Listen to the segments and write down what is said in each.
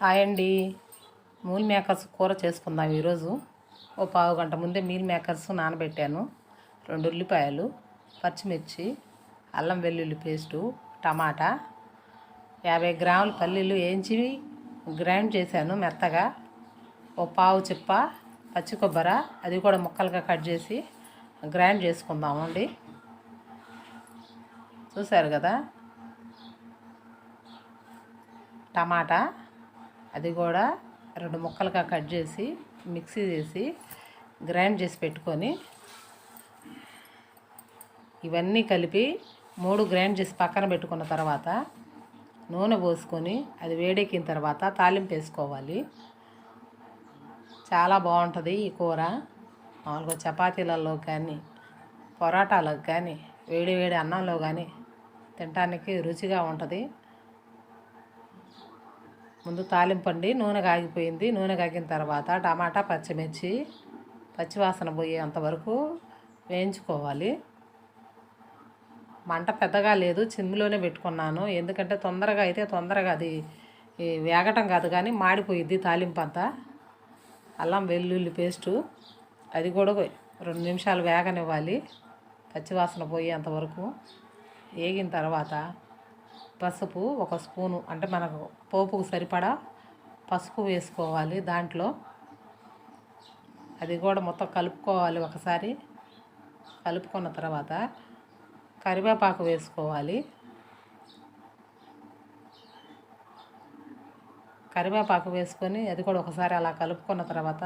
Hi అండి. Meal makers కూర చేసుకుందాం ఈరోజు. ఓ పావు గంట ముందే మీల్ మేకర్స్ నానబెట్టాను. 2 ఉల్లిపాయలు, పచ్చిమిర్చి, అల్లం వెల్లుల్లి పేస్టు, టమాటా, 50 గ్రాముల పల్లీలు వేయించి గ్రైండ్ చేశాను మెత్తగా. ఓ పావు చిప్ప పచ్చి కొబ్బరి, అది కూడా ముక్కలుగా కట్ చేసి గ్రైండ్ చేసుకుందామండి. చూశారు కదా. టమాటా, అది కూడా 2 ముక్కలుగా కట్ చేసి మిక్సీ చేసి గ్రైండ్ చేసి పెట్టుకొని, ఇవన్నీ కలిపి 3 గ్రైండ్ చేసి పక్కన పెట్టుకున్న తర్వాత నూనె పోసుకొని అది వేడెక్కిన తర్వాత తాలింపు వేసుకోవాలి. చాలా బాగుంటుంది ఈ కూర. మామూలుగా చపాతీలలో కానీ పొరాటాలకు కానీ వేడి వేడి అన్నంలో కానీ తినడానికి రుచిగా ఉంటుంది. ముందు తాలింపండి. నూనె కాగిపోయింది. నూనె కాగిన తర్వాత టమాటా, పచ్చిమిర్చి పచ్చివాసన పోయేంత వరకు వేయించుకోవాలి. మంట పెద్దగా లేదు, సిమ్లోనే పెట్టుకున్నాను. ఎందుకంటే తొందరగా అది వేగటం కాదు కానీ మాడిపోయిద్ది తాలింపు అంతా. అల్లం వెల్లుల్లి పేస్టు, అది కూడా 2 నిమిషాలు వేగనివ్వాలి పచ్చివాసన పోయేంత వరకు. వేగిన తర్వాత పసుపు 1 స్పూను, అంటే మనకు పోపుకు సరిపడా పసుపు వేసుకోవాలి దాంట్లో. అది కూడా మొత్తం కలుపుకోవాలి. ఒకసారి కలుపుకున్న తర్వాత కరివేపాకు వేసుకోవాలి. కరివేపాకు వేసుకొని అది కూడా ఒకసారి అలా కలుపుకున్న తర్వాత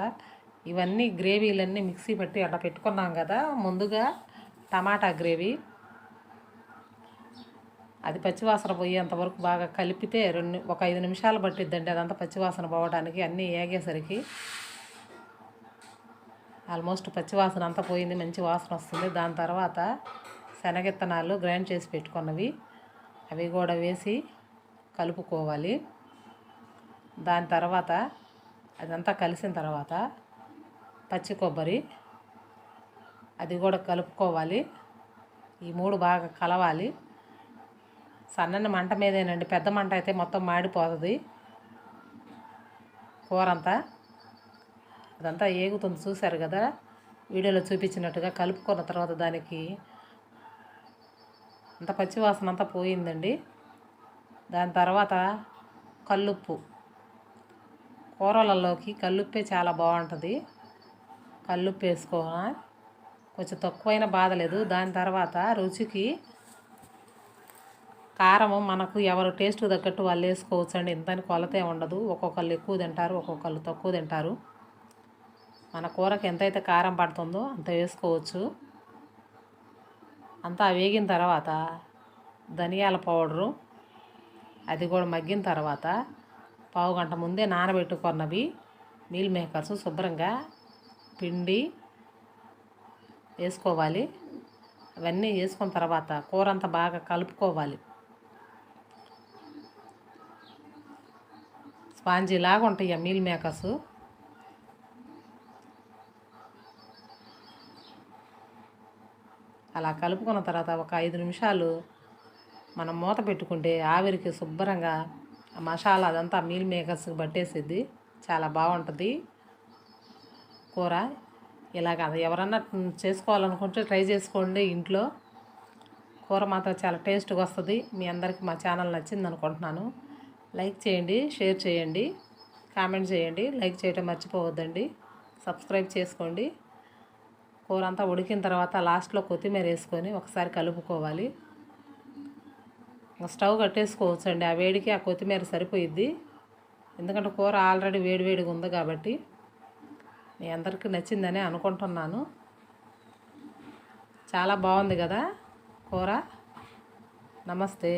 ఇవన్నీ గ్రేవీలన్నీ మిక్సీ పెట్టి అట్లా పెట్టుకున్నాం కదా ముందుగా. టమాటా గ్రేవీ అది పచ్చివాసన పోయేంత వరకు బాగా కలిపితే 5 నిమిషాలు పట్టిద్దండి అదంతా పచ్చివాసన పోవడానికి. అన్నీ ఏగేసరికి ఆల్మోస్ట్ పచ్చివాసన అంతా పోయింది, మంచి వాసన వస్తుంది. దాని తర్వాత శనగిత్తనాలు గ్రైండ్ చేసి పెట్టుకున్నవి అవి కూడా వేసి కలుపుకోవాలి. దాని తర్వాత అదంతా కలిసిన తర్వాత పచ్చి కొబ్బరి, అది కూడా కలుపుకోవాలి. ఈ 3 బాగా కలవాలి. సన్నని మంట మీదేనండి, పెద్ద మంట అయితే మొత్తం మాడిపోతుంది కూర అంతా. అదంతా ఏగుతుంది చూశారు కదా వీడియోలో చూపించినట్టుగా. కలుపుకున్న తర్వాత దానికి అంత పచ్చివాసన అంతా పోయిందండి. దాని తర్వాత కల్లుప్పు, కూరలలోకి కల్లుప్పే చాలా బాగుంటుంది. కల్లుప్పు వేసుకోవాలి. కొంచెం తక్కువైనా బాధలేదు. దాని తర్వాత రుచికి కారము మనకు ఎవరు టేస్ట్ తగ్గట్టు వాళ్ళు వేసుకోవచ్చు అండి. ఇంతని కొలతే ఉండదు. ఒక్కొక్కళ్ళు ఎక్కువ తింటారు, ఒక్కొక్కళ్ళు తక్కువ తింటారు. మన కూరకి ఎంతైతే కారం పడుతుందో అంత వేసుకోవచ్చు. అంతా వేగిన తర్వాత ధనియాల పౌడరు, అది కూడా మగ్గిన తర్వాత పావు గంట ముందే నానబెట్టుకున్నవి మీల్ మేకర్స్ శుభ్రంగా పిండి వేసుకోవాలి. అవన్నీ వేసుకున్న తర్వాత కూర అంతా బాగా కలుపుకోవాలి. స్పాంజీ లాగా ఉంటాయి ఆ మీల్ మేకర్స్. అలా కలుపుకున్న తర్వాత ఒక 5 నిమిషాలు మనం మూత పెట్టుకుంటే ఆవిరికి శుభ్రంగా ఆ మసాలా అదంతా మీల్ మేకర్స్కి పట్టేసిద్ది. చాలా బాగుంటుంది కూర. ఇలాగ ఎవరన్నా చేసుకోవాలనుకుంటే ట్రై చేసుకోండి ఇంట్లో. కూర మాత్రం చాలా టేస్ట్గా వస్తుంది. మీ అందరికీ మా ఛానల్ నచ్చింది అనుకుంటున్నాను. లైక్ చేయండి, షేర్ చేయండి, కామెంట్ చేయండి. లైక్ చేయటం మర్చిపోవద్దండి. సబ్స్క్రైబ్ చేసుకోండి. కూర అంతా ఉడికిన తర్వాత లాస్ట్లో కొత్తిమీర వేసుకొని ఒకసారి కలుపుకోవాలి. స్టవ్ కట్టేసుకోవచ్చు అండి. ఆ వేడికి ఆ కొత్తిమీర సరిపోయిద్ది. ఎందుకంటే కూర ఆల్రెడీ వేడివేడిగా ఉంది కాబట్టి. మీ అందరికీ నచ్చిందని అనుకుంటున్నాను. చాలా బాగుంది కదా కూర. నమస్తే.